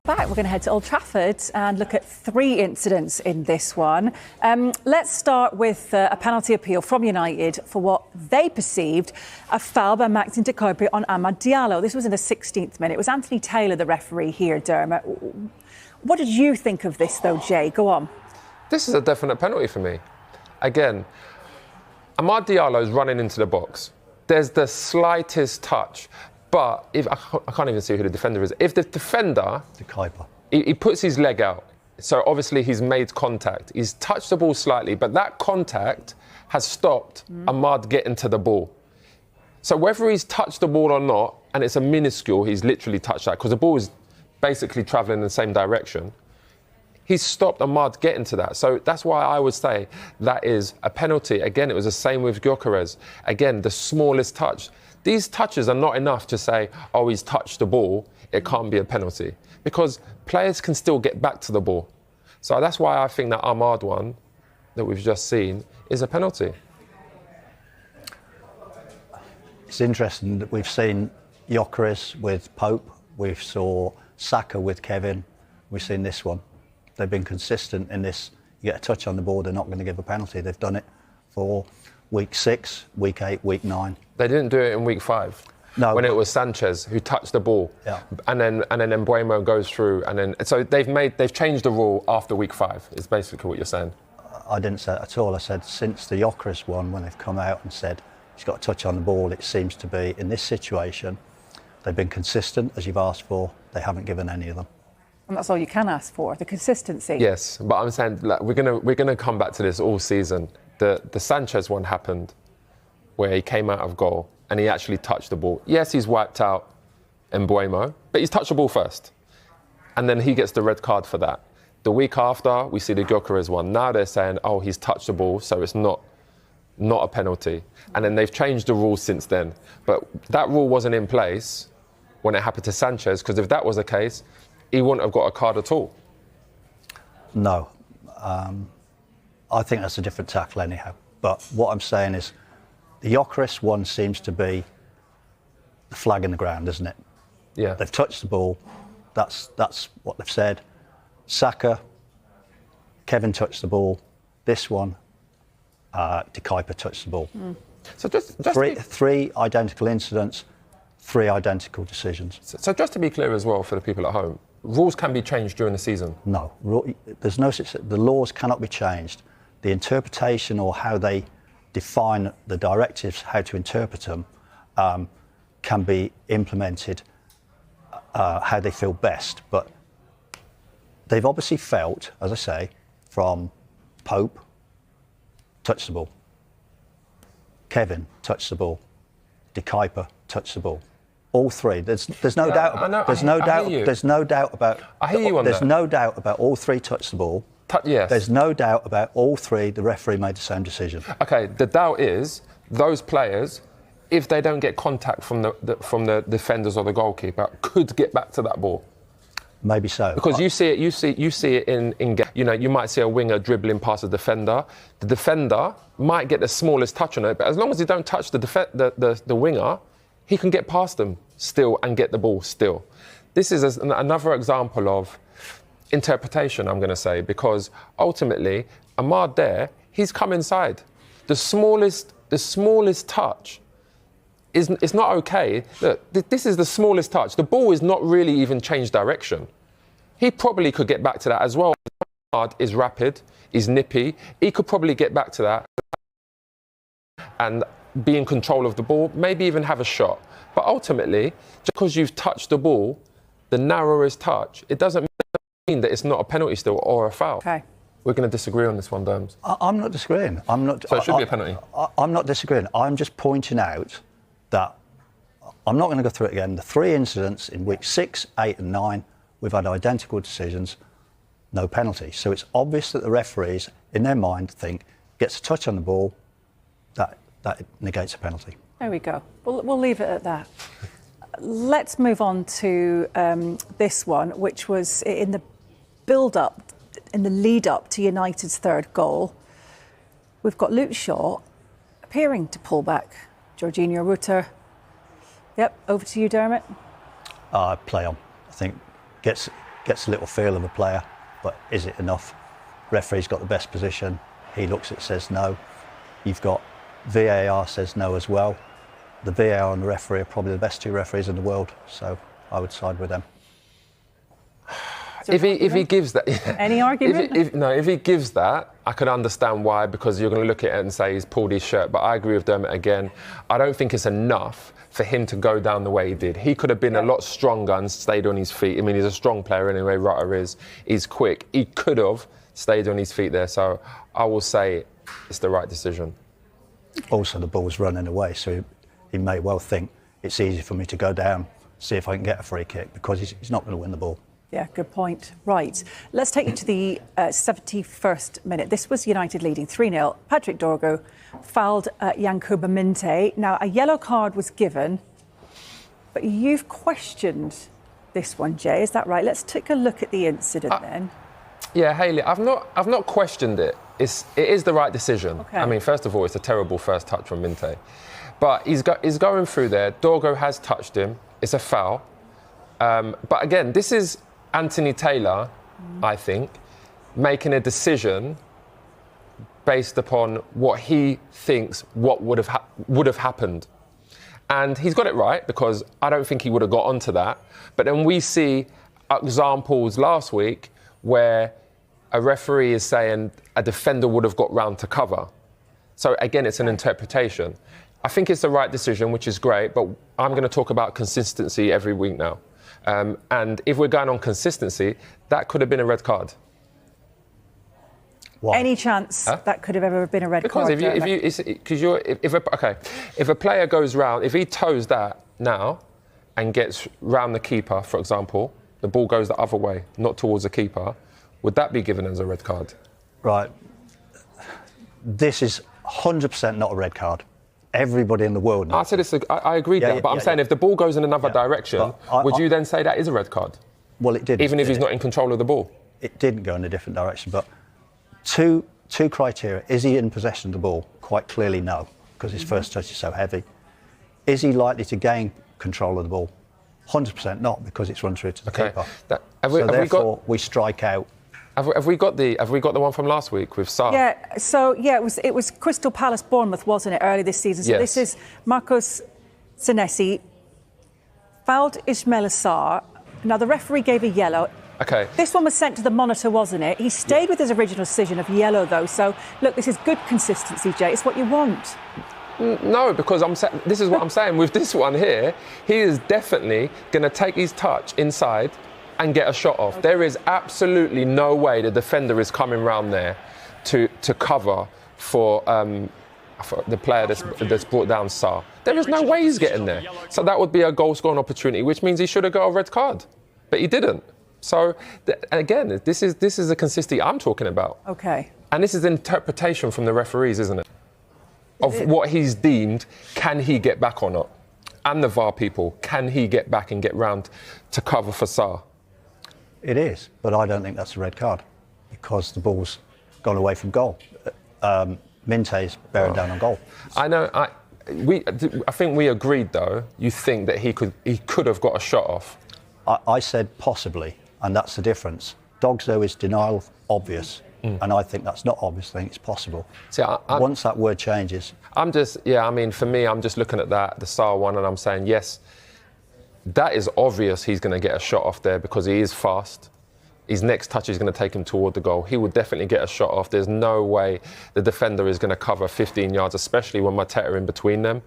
back. We're going to head to Old Trafford and look at 3 incidents in this one. Let's start with a penalty appeal from United for what they perceived a foul by Maxime Diallo on Amad Diallo. This was in the 16th minute. It was Anthony Taylor, the referee here, Dermot. What did you think of this, though, Jay? Go on. This is a definite penalty for me. Again, Amad Diallo is running into the box. There's the slightest touch. But if I can't even see who the defender is. If the defender, he puts his leg out, so obviously he's made contact. He's touched the ball slightly, but that contact has stopped Amad getting to the ball. So whether he's touched the ball or not, and it's a minuscule, he's literally touched that, because the ball is basically travelling in the same direction, he's stopped Amad getting to that. So that's why I would say that is a penalty. Again, it was the same with Gyökeres. Again, the smallest touch. These touches are not enough to say, oh, he's touched the ball, it can't be a penalty. Because players can still get back to the ball. So that's why I think that Amad one that we've just seen is a penalty. It's interesting that we've seen Gyökeres with Pope, we've saw Saka with Kevin, we've seen this one. They've been consistent in this. You get a touch on the ball, they're not going to give a penalty. They've done it for week 6, week 8, week 9. They didn't do it in week 5. No, when it was Sanchez who touched the ball, and then Mbeumo goes through, and then so they've changed the rule after week 5. Is basically what you're saying. I didn't say that at all. I said since the Gyökeres one, when they've come out and said he's got a touch on the ball, it seems to be in this situation they've been consistent as you've asked for. They haven't given any of them. And that's all you can ask for, the consistency. Yes, but I'm saying like, we're gonna come back to this all season. The Sanchez one happened where he came out of goal and he actually touched the ball. Yes, he's wiped out Mbeumo, but he's touched the ball first. And then he gets the red card for that. The week after, we see the Gyökeres one. Now they're saying, oh, he's touched the ball, so it's not a penalty. And then they've changed the rules since then. But that rule wasn't in place when it happened to Sanchez, because if that was the case, he wouldn't have got a card at all. No. I think that's a different tackle anyhow. But what I'm saying is the Gyökeres one seems to be the flag in the ground, isn't it? Yeah. They've touched the ball. That's what they've said. Saka, Kevin touched the ball. This one, Diallo touched the ball. So just three identical incidents, 3 identical decisions. So just to be clear as well for the people at home, rules can be changed during the season? No, there's no such. The laws cannot be changed. The interpretation or how they define the directives, how to interpret them, can be implemented how they feel best. But they've obviously felt, as I say, from Pope, touched the ball. Kevin touched the ball. Diallo touched the ball. All 3. There's no doubt. There's no doubt about. I hear you on that. There's no doubt about all 3 touched the ball. Yes. There's no doubt about all 3. The referee made the same decision. Okay. The doubt is those players, if they don't get contact from the defenders or the goalkeeper, could get back to that ball. Maybe so. Because you see it in you might see a winger dribbling past a defender. The defender might get the smallest touch on it, but as long as he don't touch the winger, he can get past them still and get the ball still. This is another example of interpretation, I'm going to say, because ultimately, Amad there, he's come inside. The smallest touch it's not okay. Look, this is the smallest touch. The ball is not really even changed direction. He probably could get back to that as well. Amad is rapid, is nippy. He could probably get back to that and be in control of the ball, maybe even have a shot. But ultimately, just because you've touched the ball, the narrowest touch, it doesn't mean that it's not a penalty still or a foul. Okay. We're going to disagree on this one, Derms. I'm not disagreeing. So it should be a penalty? I'm not disagreeing. I'm just pointing out that I'm not going to go through it again. The 3 incidents in week 6, 8 and 9, we've had identical decisions, no penalty. So it's obvious that the referees, in their mind, think gets a touch on the ball, that negates a penalty. There we go. We'll leave it at that. Let's move on to this one, which was in the build-up, in the lead-up to United's 3rd goal. We've got Luke Shaw appearing to pull back. Jorginho Rutter. Yep, over to you, Dermot. Play on. I think gets gets a little feel of a player, but is it enough? Referee's got the best position. He looks at it, says no. You've got VAR says no as well. The VAR and the referee are probably the best two referees in the world, so I would side with them. If he gives that, any argument? If he gives that, I can understand why, because you're going to look at it and say he's pulled his shirt. But I agree with Dermot again. I don't think it's enough for him to go down the way he did. He could have been a lot stronger and stayed on his feet. I mean, he's a strong player anyway. Rutter is. He's quick. He could have stayed on his feet there. So I will say it's the right decision. Also, the ball's running away, so he may well think it's easy for me to go down, see if I can get a free kick, because he's not going to win the ball. Yeah, good point. Right. Let's take you to the 71st minute. This was United leading 3-0. Patrick Dorgo fouled Yankuba Minte. Now, a yellow card was given, but you've questioned this one, Jay. Is that right? Let's take a look at the incident then. Yeah, Hayley, I've not questioned it. It is the right decision. Okay. I mean, first of all, it's a terrible first touch from Minte. But he's going through there. Dorgo has touched him. It's a foul. But again, this is Anthony Taylor, I think, making a decision based upon what he thinks what would have happened. And he's got it right, because I don't think he would have got onto that. But then we see examples last week where a referee is saying a defender would have got round to cover. So again, it's an interpretation. I think it's the right decision, which is great, but I'm going to talk about consistency every week now. And if we're going on consistency, that could have been a red card. Why? Any chance that could have ever been a red because card? If a player goes round, if he toes that now and gets round the keeper, for example, the ball goes the other way, not towards the keeper, would that be given as a red card? Right. This is 100% not a red card. Everybody in the world knows. I said I agreed that, but I'm saying if the ball goes in another direction, would you then say that is a red card? Well, it did. Even if he's not in control of the ball? It didn't go in a different direction, but two criteria. Is he in possession of the ball? Quite clearly no, because his first touch is so heavy. Is he likely to gain control of the ball? 100% not, because it's run through to the keeper. We strike out. Have we got the one from last week with Sarr? Yeah. So it was Crystal Palace Bournemouth, wasn't it, early this season? So yes. This is Marcos Senesi fouled Ismail Sarr. Now the referee gave a yellow. Okay. This one was sent to the monitor, wasn't it? He stayed with his original decision of yellow, though. So look, this is good consistency, Jay. It's what you want. No, because this is what I'm saying. With this one here, he is definitely going to take his touch inside and get a shot off. Okay. There is absolutely no way the defender is coming round there to cover for the player that's brought down Sarr. There is no way he's getting there. So that would be a goal-scoring opportunity, which means he should have got a red card, but he didn't. So again, this is the consistency I'm talking about. Okay. And this is interpretation from the referees, isn't it? Of what he's deemed, can he get back or not? And the VAR people, can he get back and get round to cover for Sarr? It is, but I don't think that's a red card, because the ball's gone away from goal. Minte's bearing down on goal. I know. I think we agreed, though. You think that he could have got a shot off. I said possibly, and that's the difference. Dogso is denial obvious, and I think that's not obvious. I think it's possible. See, once that word changes, for me, I'm just looking at the Sarr one, and I'm saying yes. That is obvious he's going to get a shot off there, because he is fast. His next touch is going to take him toward the goal. He would definitely get a shot off. There's no way the defender is going to cover 15 yards, especially when Mateta in between them.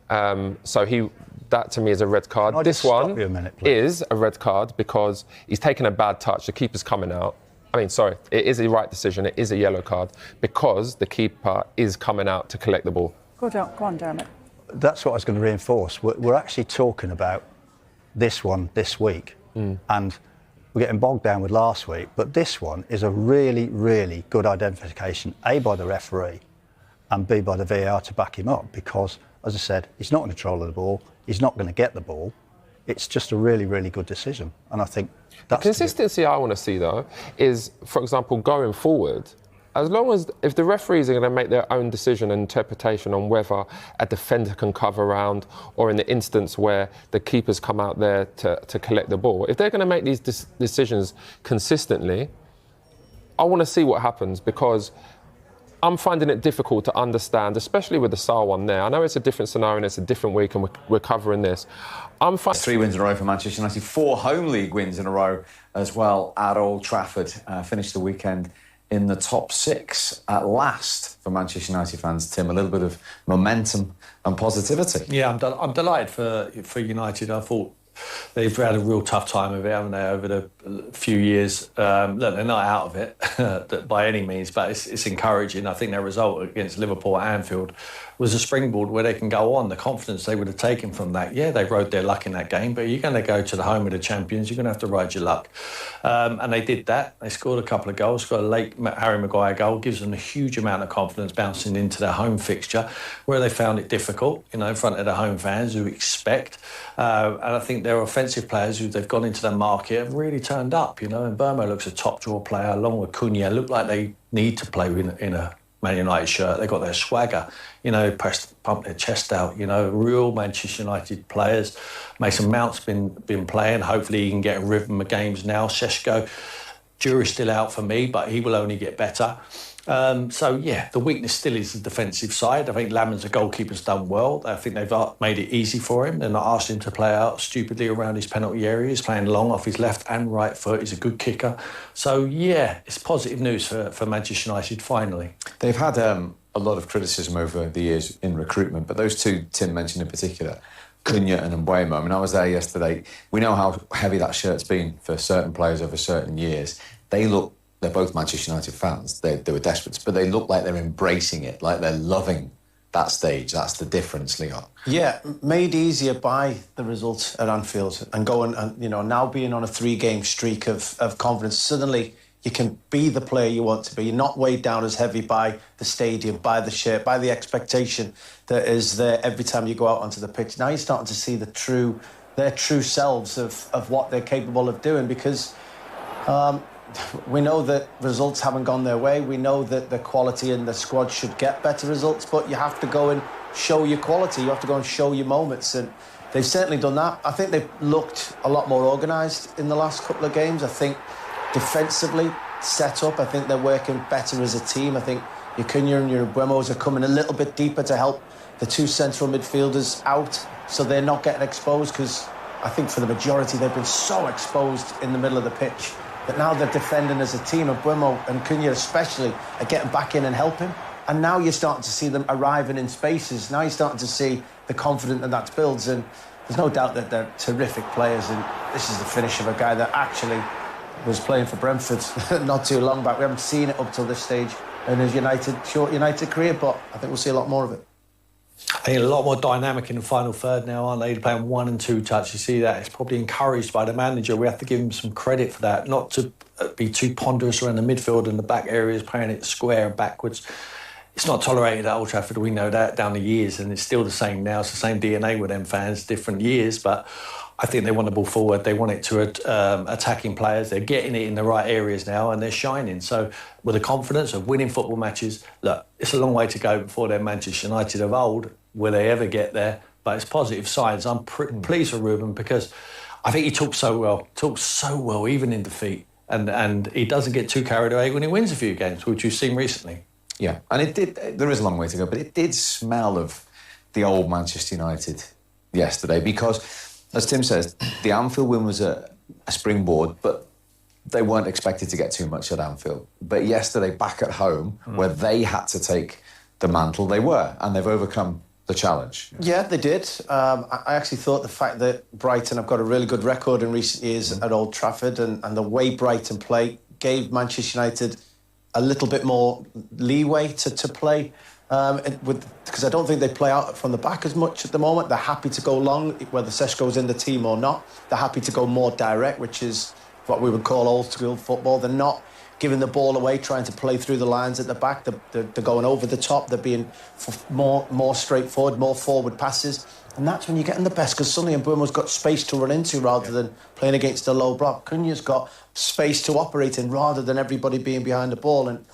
That to me is a red card. This one is a red card because he's taken a bad touch. The keeper's coming out. It is a right decision. It is a yellow card because the keeper is coming out to collect the ball. Go on, Dermot. That's what I was going to reinforce. We're actually talking about this one this week, and we're getting bogged down with last week, but this one is a really, really good identification, A, by the referee, and B, by the VAR to back him up, because, as I said, he's not in control of the ball, he's not going to get the ball. It's just a really, really good decision, and I think that's... The consistency I want to see, though, is, for example, going forward, As long as, if the referees are going to make their own decision and interpretation on whether a defender can cover around, or in the instance where the keepers come out there to collect the ball, if they're going to make these decisions consistently, I want to see what happens, because I'm finding it difficult to understand, especially with the Saar one there. I know it's a different scenario and it's a different week and we're covering this. 3 wins in a row for Manchester United, 4 home league wins in a row as well at Old Trafford. Finished the weekend in the top 6 at last for Manchester United fans. Tim, a little bit of momentum and positivity. Yeah, I'm delighted for United. I thought they've had a real tough time of it, haven't they, over the few years. Look, they're not out of it by any means, but it's encouraging. I think their result against Liverpool at Anfield was a springboard where they can go on. The confidence they would have taken from that. Yeah, they rode their luck in that game, but you're going to go to the home of the champions, you're going to have to ride your luck. And they did that. They scored a couple of goals, got a late Harry Maguire goal, gives them a huge amount of confidence bouncing into their home fixture, where they found it difficult, in front of the home fans who expect. And I think their offensive players who they've gone into the market have really turned up, and Dermot looks a top draw player, along with Cunha, look like they need to play in a Man United shirt. They've got their swagger, pump their chest out, real Manchester United players. Mason Mount's been playing. Hopefully he can get a rhythm of games now. Seshko, jury's still out for me, but he will only get better. The weakness still is the defensive side. I think Lammens, the goalkeeper's done well. I think they've made it easy for him. They're not asking him to play out stupidly around his penalty area. He's playing long off his left and right foot. He's a good kicker. So, it's positive news for Manchester United, finally. They've had a lot of criticism over the years in recruitment, but those two Tim mentioned in particular, Cunha and Mbeumo. I mean, I was there yesterday. We know how heavy that shirt's been for certain players over certain years. They're both Manchester United fans. They were desperate, but they look like they're embracing it, like they're loving that stage. That's the difference, Leon. Yeah, made easier by the result at Anfield and going and now being on a 3-game streak of confidence. Suddenly you can be the player you want to be. You're not weighed down as heavy by the stadium, by the shirt, by the expectation that is there every time you go out onto the pitch. Now you're starting to see their true selves of what they're capable of doing, because we know that results haven't gone their way. We know that the quality in the squad should get better results, but you have to go and show your quality. You have to go and show your moments, and they've certainly done that. I think they've looked a lot more organised in the last couple of games. I think defensively set up, I think they're working better as a team. I think your Cunha and your Mbeumo are coming a little bit deeper to help the 2 central midfielders out, so they're not getting exposed, because I think for the majority they've been so exposed in the middle of the pitch. But now they're defending as a team, and Mbeumo and Cunha especially are getting back in and helping. And now you're starting to see them arriving in spaces. Now you're starting to see the confidence that builds. And there's no doubt that they're terrific players. And this is the finish of a guy that actually was playing for Brentford not too long back. We haven't seen it up till this stage in his short United career, but I think we'll see a lot more of it. I think a lot more dynamic in the final third now, aren't they? They're playing 1 and 2 touch. You see that? It's probably encouraged by the manager. We have to give him some credit for that, not to be too ponderous around the midfield and the back areas, playing it square and backwards. It's not tolerated at Old Trafford, we know that, down the years, and it's still the same now. It's the same DNA with them fans, different years, but I think they want the ball forward. They want it to attacking players. They're getting it in the right areas now, and they're shining. So with the confidence of winning football matches, look, it's a long way to go before they're Manchester United of old. Will they ever get there? But it's positive signs. I'm pleased for Ruben, because I think he talks so well, even in defeat. And he doesn't get too carried away when he wins a few games, which you've seen recently. Yeah, and there is a long way to go, but it did smell of the old Manchester United yesterday, because, as Tim says, the Anfield win was a springboard, but they weren't expected to get too much at Anfield. But yesterday, back at home, where they had to take the mantle, they were, and they've overcome the challenge. Yeah, they did. I actually thought the fact that Brighton have got a really good record in recent years at Old Trafford, and the way Brighton play gave Manchester United a little bit more leeway to play, because I don't think they play out from the back as much at the moment. They're happy to go long, whether Seshko's in the team or not. They're happy to go more direct, which is what we would call old-school football. They're not giving the ball away, trying to play through the lines at the back. They're going over the top. They're being more straightforward, more forward passes. And that's when you're getting the best, because suddenly Mbeumo's got space to run into rather than playing against a low block. Cunha's got space to operate in rather than everybody being behind the ball. And,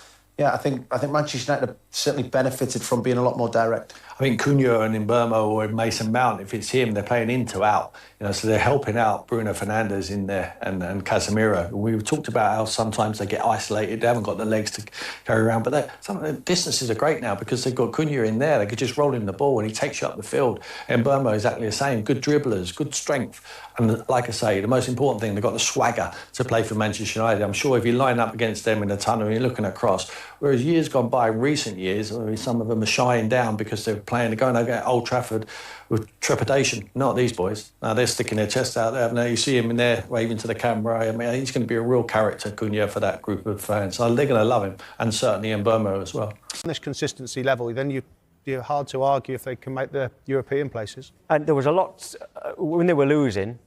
I think Manchester United have certainly benefited from being a lot more direct. I think Cunha and Mbeumo or Mason Mount, if it's him, they're playing into out. So they're helping out Bruno Fernandes in there and Casemiro. We talked about how sometimes they get isolated, they haven't got the legs to carry around, but some of the distances are great now because they've got Cunha in there. They could just roll him the ball and he takes you up the field. And Mbeumo exactly the same. Good dribblers, good strength. And like I say, the most important thing, they've got the swagger to play for Manchester United. I'm sure if you line up against them in the tunnel and you're looking across, whereas years gone by, recent years, some of them are shying down because they're going over Old Trafford with trepidation. Not these boys. No, they're sticking their chest out there. Now you see him in there waving to the camera. I mean, he's going to be a real character, Cunha, for that group of fans. So they're going to love him, and certainly Mbeumo as well. On this consistency level, then you're hard to argue if they can make the European places. And there was a lot when they were losing.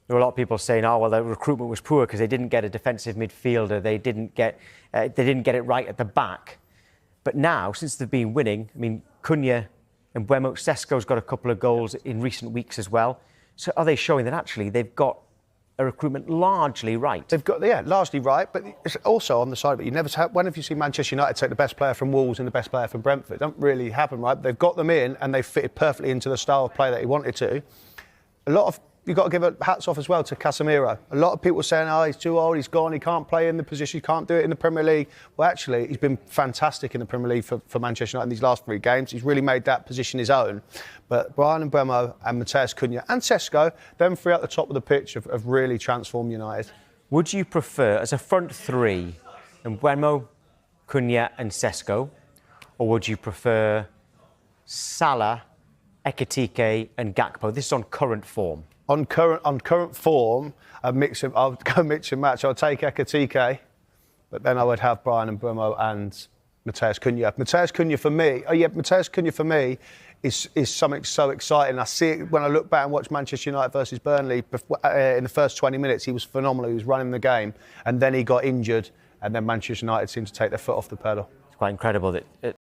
There were a lot of people saying, "Oh, well, the recruitment was poor because they didn't get a defensive midfielder. They didn't get it right at the back." But now, since they've been winning, I mean, Cunha and Mbeumo, Sesko's got a couple of goals in recent weeks as well. So are they showing that actually they've got a recruitment largely right? They've got, largely right, but it's also on the side of it. When have you seen Manchester United take the best player from Wolves and the best player from Brentford? It doesn't really happen, right? They've got them in and they've fitted perfectly into the style of play that he wanted to. You've got to give hats off as well to Casemiro. A lot of people saying, he's too old, he's gone, he can't play in the position, he can't do it in the Premier League. Well, actually, he's been fantastic in the Premier League for Manchester United in these last 3 games. He's really made that position his own. But Bryan Mbeumo and Matheus Cunha and Sesko, them three at the top of the pitch have really transformed United. Would you prefer, as a front three, Mbeumo, Cunha and Sesko, or would you prefer Salah, Ekitike and Gakpo? This is on current form. On current form, I'll go mix and match. I'll take Ekitike, but then I would have Bryan Mbeumo and Matheus Cunha. Matheus Cunha for me is something so exciting. I see it when I look back and watch Manchester United versus Burnley. In the first 20 minutes, he was phenomenal. He was running the game, and then he got injured, and then Manchester United seemed to take their foot off the pedal. It's quite incredible that